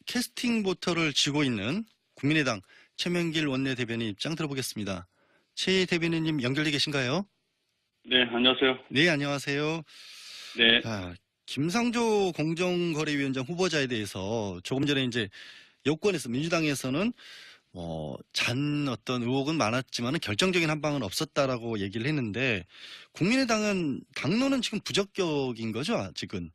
캐스팅 보터를 쥐고 있는 국민의당 최명길 원내대변인 입장 들어보겠습니다. 최 대변인님 연결돼 계신가요? 네, 안녕하세요. 네, 안녕하세요. 네, 자, 김상조 공정거래위원장 후보자에 대해서 조금 전에 이제 여권에서 민주당에서는 어떤 의혹은 많았지만 결정적인 한방은 없었다라고 얘기를 했는데 국민의당은 당론은 지금 부적격인 거죠, 아직은?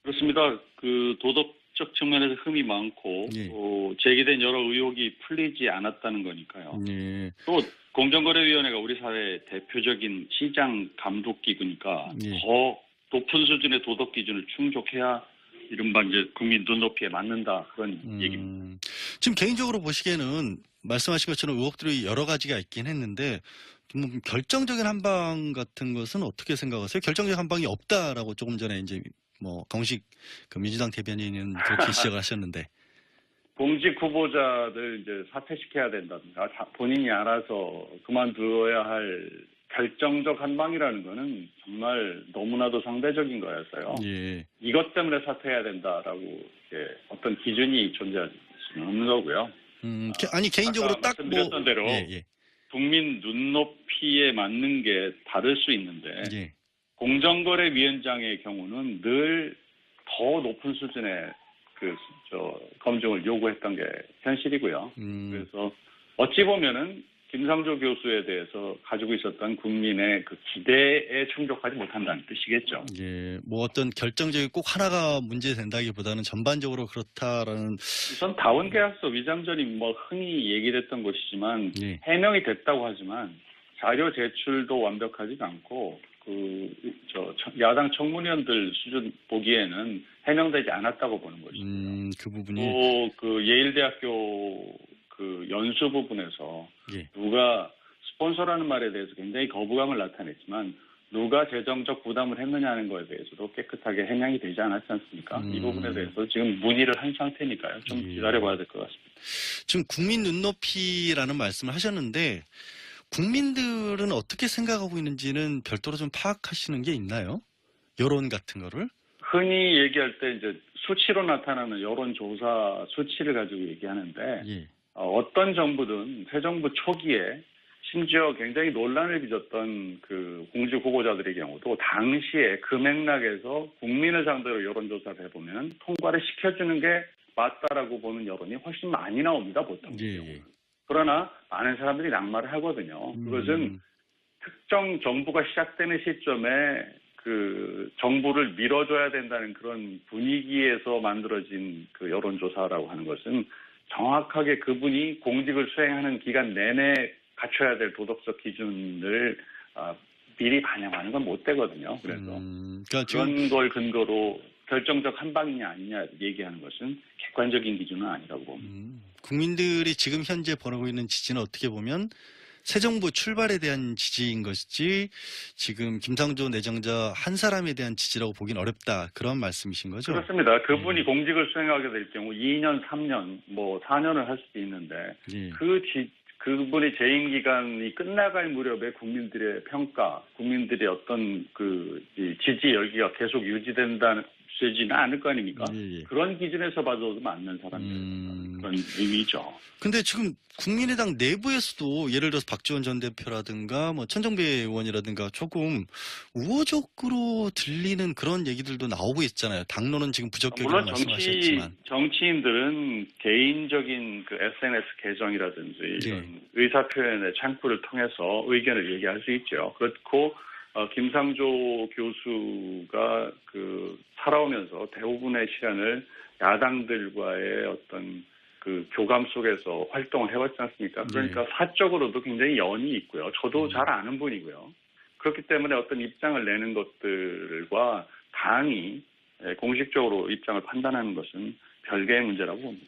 그렇습니다. 그 도덕적 측면에서 흠이 많고 예. 또 제기된 여러 의혹이 풀리지 않았다는 거니까요. 예. 또 공정거래위원회가 우리 사회의 대표적인 시장 감독 기구니까 예. 더 높은 수준의 도덕 기준을 충족해야 이른바 이제 국민 눈높이에 맞는다 그런 얘기입니다. 지금 개인적으로 보시기에는 말씀하신 것처럼 의혹들이 여러 가지가 있긴 했는데 좀 결정적인 한방 같은 것은 어떻게 생각하세요? 결정적인 한방이 없다라고 조금 전에 이제 강훈식 그 민주당 대변인은 그렇게 시작을 하셨는데. 공직 후보자들 이제 사퇴시켜야 된다든가 본인이 알아서 그만두어야 할 결정적 한방이라는 거는 정말 너무나도 상대적인 거였어요. 예. 이것 때문에 사퇴해야 된다라고 어떤 기준이 존재할 수는 없는 거고요. 아니 개인적으로 아까 딱 말씀드렸던 대로 예. 국민 눈높이에 맞는 게 다를 수 있는데 예. 공정거래위원장의 경우는 늘 더 높은 수준의 검증을 요구했던 게 현실이고요. 그래서 어찌 보면은 김상조 교수에 대해서 가지고 있었던 국민의 그 기대에 충족하지 못한다는 뜻이겠죠. 예, 어떤 결정적인 꼭 하나가 문제된다기보다는 전반적으로 그렇다라는. 우선 다원계약서 위장전이 흔히 얘기됐던 것이지만 예. 해명이 됐다고 하지만 자료 제출도 완벽하지가 않고 야당 청문위원들 수준 보기에는 해명되지 않았다고 보는 것입니다. 그 부분이 또 그 예일대학교 그 연수 부분에서 예. 누가 스폰서라는 말에 대해서 굉장히 거부감을 나타냈지만 누가 재정적 부담을 했느냐는 거에 대해서도 깨끗하게 해명이 되지 않았지 않습니까? 이 부분에 대해서 지금 문의를 한 상태니까요. 좀 기다려봐야 될 것 같습니다. 지금 국민 눈높이라는 말씀을 하셨는데 국민들은 어떻게 생각하고 있는지는 별도로 좀 파악하시는 게 있나요? 여론 같은 거를? 흔히 얘기할 때 이제 수치로 나타나는 여론조사 수치를 가지고 얘기하는데 예. 어떤 정부든 새 정부 초기에 심지어 굉장히 논란을 빚었던 그 공직 후보자들의 경우도 당시에 그 맥락에서 국민을 상대로 여론조사를 해보면 통과를 시켜주는 게 맞다라고 보는 여론이 훨씬 많이 나옵니다, 보통. 예. 그러나 많은 사람들이 낙마를 하거든요. 그것은 특정 정부가 시작되는 시점에 그 정부를 밀어줘야 된다는 그런 분위기에서 만들어진 그 여론조사라고 하는 것은 정확하게 그분이 공직을 수행하는 기간 내내 갖춰야 될 도덕적 기준을 미리 반영하는 건 못 되거든요. 그래서 그러니까 그런 걸 근거로 결정적 한방이냐 아니냐 얘기하는 것은 객관적인 기준은 아니라고 봅니다. 국민들이 지금 현재 벌이고 있는 지지는 어떻게 보면 새 정부 출발에 대한 지지인 것이지 지금 김상조 내정자 한 사람에 대한 지지라고 보기는 어렵다. 그런 말씀이신 거죠? 그렇습니다. 그분이 공직을 수행하게 될 경우 2년, 3년, 4년을 할 수도 있는데 예. 그분의 재임 기간이 끝나갈 무렵에 국민들의 평가, 국민들의 어떤 그 지지 열기가 계속 유지되지는 않을 거 아닙니까? 예. 그런 기준에서 봐도 맞는 사람들 그런 의미죠. 근데 지금 국민의당 내부에서도 예를 들어서 박지원 전 대표라든가 천정배 의원이라든가 조금 우호적으로 들리는 그런 얘기들도 나오고 있잖아요. 당론은 지금 부적격이라고 물론 말씀하셨지만. 정치인들은 개인적인 그 SNS 계정이라든지 이런 의사 표현의 창구를 통해서 의견을 얘기할 수 있죠. 그렇고 김상조 교수가 살아오면서 대부분의 시간을 야당들과의 어떤 그 교감 속에서 활동을 해왔지 않습니까? 그러니까 사적으로도 굉장히 연이 있고요. 저도 잘 아는 분이고요. 그렇기 때문에 어떤 입장을 내는 것들과 당이 공식적으로 입장을 판단하는 것은 별개의 문제라고 봅니다.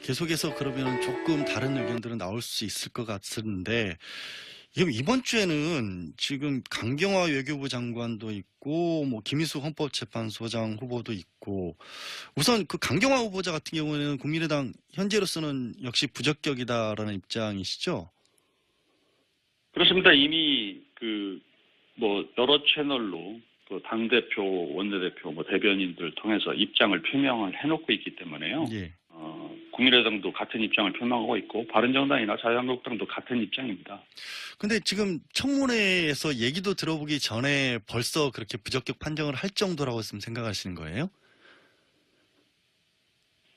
계속해서 그러면 조금 다른 의견들은 나올 수 있을 것 같은데 이번 주에는 지금 강경화 외교부 장관도 있고 김희수 헌법재판소장 후보도 있고 우선 그 강경화 후보자 같은 경우에는 국민의당 현재로서는 역시 부적격이다라는 입장이시죠? 그렇습니다. 이미 여러 채널로 또 당대표, 원내대표, 뭐 대변인들 통해서 입장을 표명을 해놓고 있기 때문에요. 예. 국민의당도 같은 입장을 표명하고 있고 바른정당이나 자유한국당도 같은 입장입니다. 근데 지금 청문회에서 얘기도 들어보기 전에 벌써 그렇게 부적격 판정을 할 정도라고 지금 생각하시는 거예요?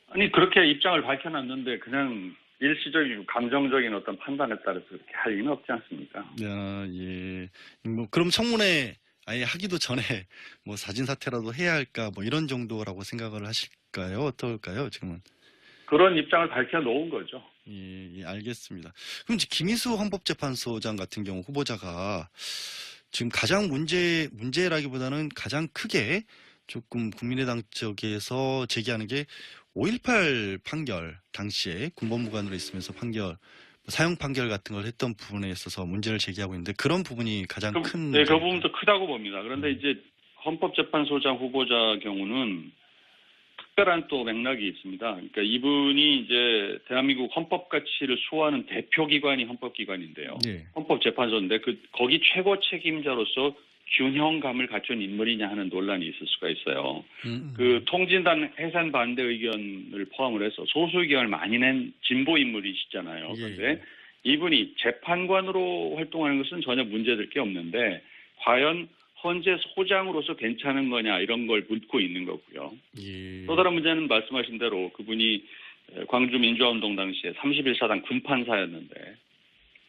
아니 그렇게 입장을 밝혀놨는데 그냥 일시적이고 감정적인 어떤 판단에 따라서 그렇게 할 리는 없지 않습니까? 야, 예. 뭐 그럼 청문회 아예 하기도 전에 뭐 사진 사퇴라도 해야 할까 뭐 이런 정도라고 생각을 하실까요? 어떨까요? 지금은? 그런 입장을 밝혀놓은 거죠. 예, 예, 알겠습니다. 그럼 이제 김희수 헌법재판소장 같은 경우 후보자가 지금 가장 문제라기보다는 가장 크게 조금 국민의당 쪽에서 제기하는 게 5.18 판결 당시에 군법무관으로 있으면서 판결 사형 판결 같은 걸 했던 부분에 있어서 문제를 제기하고 있는데 그런 부분이 가장 큰 네, 그 부분도 크다고 봅니다. 그런데 이제 헌법재판소장 후보자 경우는 특별한 또 맥락이 있습니다. 그러니까 이분이 이제 대한민국 헌법 가치를 수호하는 대표기관이 헌법기관인데요. 네. 헌법재판소인데 거기 최고 책임자로서 균형감을 갖춘 인물이냐 하는 논란이 있을 수가 있어요. 그 통진단 해산 반대 의견을 포함을 해서 소수 의견을 많이 낸 진보 인물이시잖아요. 그런데 이분이 재판관으로 활동하는 것은 전혀 문제될 게 없는데 과연 헌재 소장으로서 괜찮은 거냐 이런 걸 묻고 있는 거고요. 또 다른 문제는 말씀하신 대로 그분이 광주 민주화운동 당시에 31사단 군판사였는데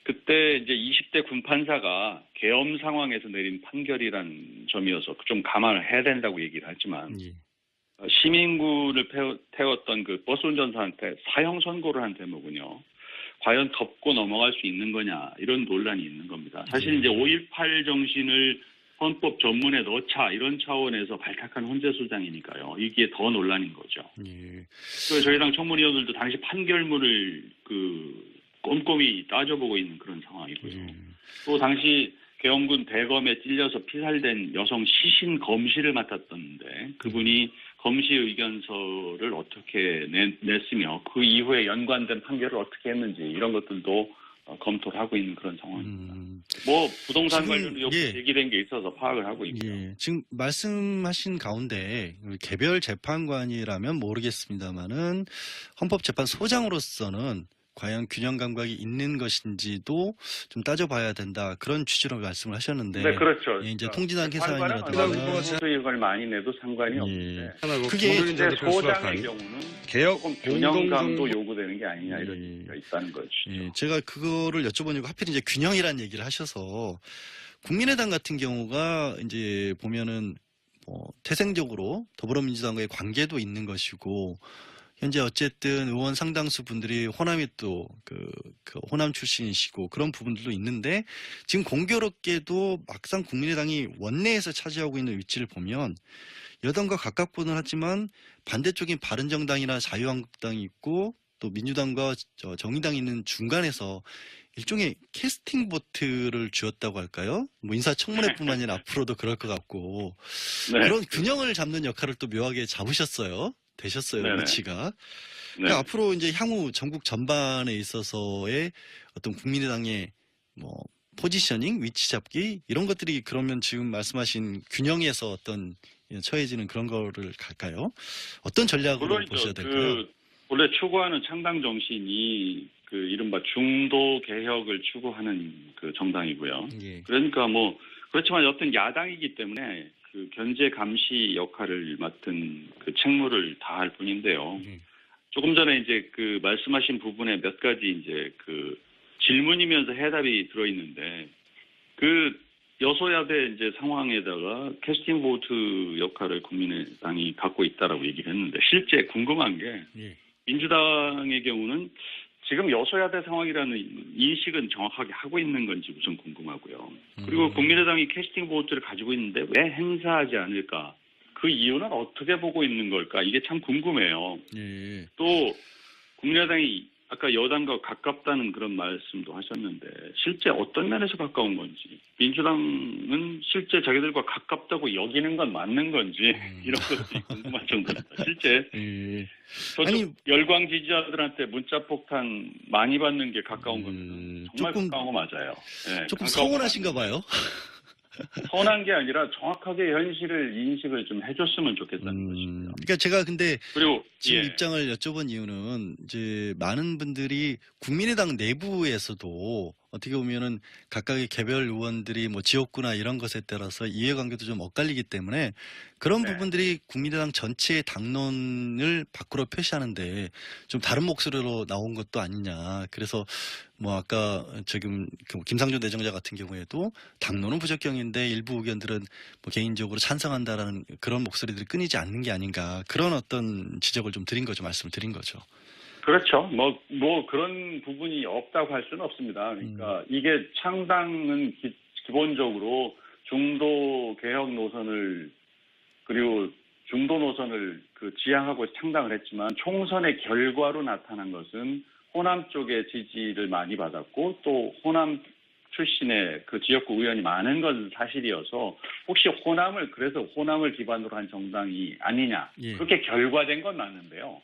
그때 이제 20대 군판사가 계엄 상황에서 내린 판결이라는 점이어서 좀 감안을 해야 된다고 얘기를 하지만 시민군을 태웠던 그 버스 운전사한테 사형 선고를 한 대목은요. 과연 덮고 넘어갈 수 있는 거냐 이런 논란이 있는 겁니다. 사실 이제 5.18 정신을 헌법 전문에 넣자 이런 차원에서 발탁한 헌재소장이니까요. 이게 더 논란인 거죠. 그래서 저희 당 청문위원들도 당시 판결문을 꼼꼼히 따져보고 있는 그런 상황이고요. 또 당시 계엄군 대검에 찔려서 피살된 여성 시신 검시를 맡았던데 그분이 검시 의견서를 어떻게 냈으며 그 이후에 연관된 판결을 어떻게 했는지 이런 것들도 검토를 하고 있는 그런 상황입니다. 뭐 부동산 관련도 제기된 게 있어서 파악을 하고 있고요. 지금 말씀하신 가운데 개별 재판관이라면 모르겠습니다만은 헌법재판소장으로서는 과연 균형 감각이 있는 것인지도 좀 따져봐야 된다 그런 취지로 말씀을 하셨는데. 네, 그렇죠. 이제 통진한 해산이라든가 수익을 많이 내도 상관이 없는데 그게 이제 소장의 경우는 개혁 균형감도 요구되는 게 아니냐 이런 얘기가 있다는 거죠. 제가 그거를 여쭤보니까 하필 이제 균형이라는 얘기를 하셔서 국민의당 같은 경우가 이제 보면은 뭐 태생적으로 더불어민주당과의 관계도 있는 것이고. 현재 어쨌든 의원 상당수 분들이 호남이 또 그 호남 출신이시고 그런 부분들도 있는데 지금 공교롭게도 막상 국민의당이 원내에서 차지하고 있는 위치를 보면 여당과 가깝고는 하지만 반대쪽인 바른정당이나 자유한국당이 있고 또 민주당과 정의당이 있는 중간에서 일종의 캐스팅 보트를 쥐었다고 할까요? 뭐 인사청문회뿐만 아니라 앞으로도 그럴 것 같고 그런 균형을 잡는 역할을 또 묘하게 되셨어요, 위치가. 그러니까 앞으로 이제 향후 전국 전반에 있어서의 어떤 국민의당의 뭐 포지셔닝, 위치 잡기 이런 것들이 그러면 지금 말씀하신 균형에서 어떤 처해지는 그런 거를 갈까요? 어떤 전략으로 보셔야 될까요? 원래 추구하는 창당 정신이 이른바 중도 개혁을 추구하는 그 정당이고요. 그러니까 뭐 그렇지만 어떤 야당이기 때문에 견제 감시 역할을 맡은 책무를 다할 뿐인데요. 조금 전에 이제 말씀하신 부분에 몇 가지 이제 질문이면서 해답이 들어있는데 여소야대 이제 상황에다가 캐스팅 보트 역할을 국민의당이 갖고 있다라고 얘기를 했는데 실제 궁금한 게 민주당의 경우는 지금 여소야대 상황이라는 인식은 정확하게 하고 있는 건지 우선 궁금하고요. 그리고 국민의당이 캐스팅 보트를 가지고 있는데 왜 행사하지 않을까? 그 이유는 어떻게 보고 있는 걸까? 이게 참 궁금해요. 또 국민의당이 아까 여당과 가깝다는 그런 말씀도 하셨는데 실제 어떤 면에서 가까운 건지 민주당은 실제 자기들과 가깝다고 여기는 건 맞는 건지 이런 것들이 궁금할 정도입니다. 실제 저쪽 열광 지지자들한테 문자 폭탄 많이 받는 게 가까운 겁니다. 정말 가까운 거 맞아요. 조금 서운하신가 봐요. 선한 게 아니라 정확하게 현실을 인식을 좀 해줬으면 좋겠다는 것입니다. 그러니까 제가 근데 그리고 지금 입장을 여쭤본 이유는 이제 많은 분들이 국민의당 내부에서도 어떻게 보면은 각각의 개별 의원들이 뭐 지역구나 이런 것에 따라서 이해관계도 좀 엇갈리기 때문에 그런 네. 부분들이 국민의당 전체의 당론을 밖으로 표시하는데 좀 다른 목소리로 나온 것도 아니냐. 그래서 뭐 아까 지금 그 김상조 내정자 같은 경우에도 당론은 부적격인데 일부 의견들은 뭐 개인적으로 찬성한다라는 그런 목소리들이 끊이지 않는 게 아닌가. 그런 어떤 지적을 좀 드린 거죠. 말씀을 드린 거죠. 그렇죠. 뭐 그런 부분이 없다고 할 수는 없습니다. 그러니까 이게 창당은 기본적으로 중도 개혁 노선을 그리고 중도 노선을 지향하고 창당을 했지만 총선의 결과로 나타난 것은 호남 쪽의 지지를 많이 받았고 또 호남 출신의 그 지역구 의원이 많은 건 사실이어서 혹시 그래서 호남을 기반으로 한 정당이 아니냐. 예. 그렇게 결과된 건 맞는데요.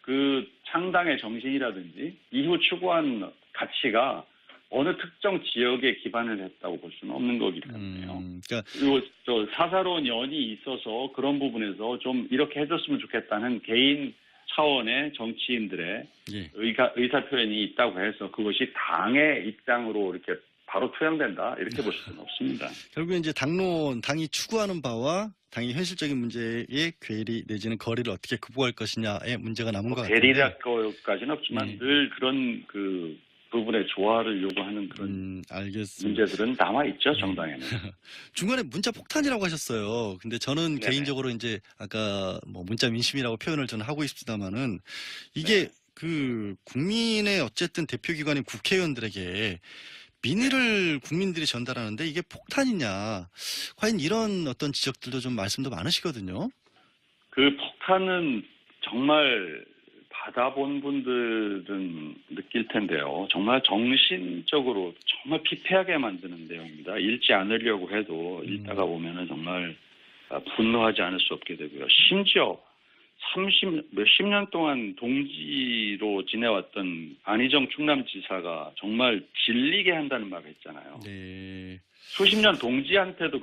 그 창당의 정신이라든지 이후 추구한 가치가 어느 특정 지역에 기반을 했다고 볼 수는 없는 거기 때문에요. 그러니까 그리고 저 사사로운 연이 있어서 그런 부분에서 좀 이렇게 해줬으면 좋겠다는 개인 차원의 정치인들의 예. 의사 표현이 있다고 해서 그것이 당의 입장으로 이렇게 바로 투영된다 이렇게 볼 수는 없습니다. 결국 이제 당이 추구하는 바와 당의 현실적인 문제의 괴리 내지는 거리를 어떻게 극복할 것이냐의 문제가 남은 것 같아요. 괴리랄까지는 없지만 예. 늘 그런 그 부분의 조화를 요구하는 그런 알겠습니다. 문제들은 남아 있죠 정당에는. 중간에 문자 폭탄이라고 하셨어요. 근데 저는 네네. 개인적으로 이제 아까 뭐 문자 민심이라고 표현을 저는 하고 있습니다만은 이게 네. 그 국민의 어쨌든 대표기관인 국회의원들에게 민의를 국민들이 전달하는데 이게 폭탄이냐. 과연 이런 어떤 지적들도 좀 말씀도 많으시거든요. 그 폭탄은 정말 받아본 분들은 느낄 텐데요. 정말 정신적으로 정말 피폐하게 만드는 내용입니다. 읽지 않으려고 해도 읽다가 보면은 정말 분노하지 않을 수 없게 되고요. 심지어 몇십 년 동안 동지로 지내왔던 안희정 충남지사가 정말 질리게 한다는 말을 했잖아요. 네. 수십 년 동지한테도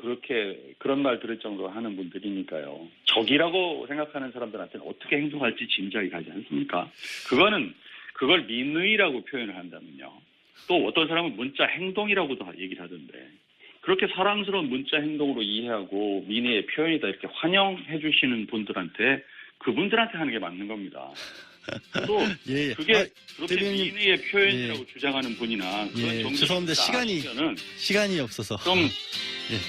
그런 말 들을 정도로 하는 분들이니까요. 적이라고 생각하는 사람들한테는 어떻게 행동할지 짐작이 가지 않습니까? 그걸 민의라고 표현을 한다면요. 또 어떤 사람은 문자 행동이라고도 얘기를 하던데 그렇게 사랑스러운 문자 행동으로 이해하고 민의의 표현이다 이렇게 환영해 주시는 분들한테 그분들한테 하는 게 맞는 겁니다. 또 예. 그게 그렇게 대변인, 민의의 표현이라고 주장하는 분이나 그런 예. 정치 죄송합니다. 시간이 없어서 좀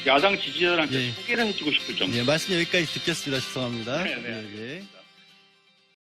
야당 지지자들한테 예. 소개를 해주고 싶을 정도. 예, 말씀 여기까지 듣겠습니다. 죄송합니다. 네, 네. 예.